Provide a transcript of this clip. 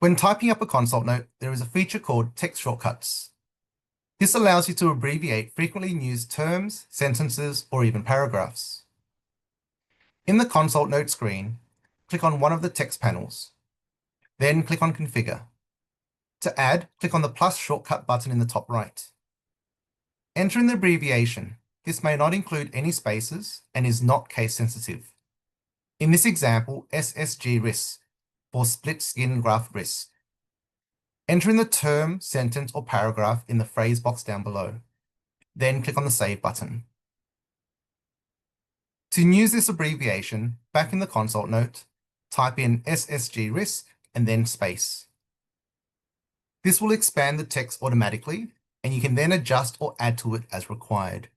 When typing up a consult note, there is a feature called text shortcuts. This allows you to abbreviate frequently used terms, sentences, or even paragraphs. In the consult note screen, click on one of the text panels. Then click on Configure. To add, click on the plus shortcut button in the top right. Enter in the abbreviation. This may not include any spaces and is not case sensitive. In this example, SSG risk, for split skin graft risk. Enter in the term, sentence, or paragraph in the phrase box down below. Then click on the Save button. To use this abbreviation, back in the consult note, type in SSG risk and then space. This will expand the text automatically, and you can then adjust or add to it as required.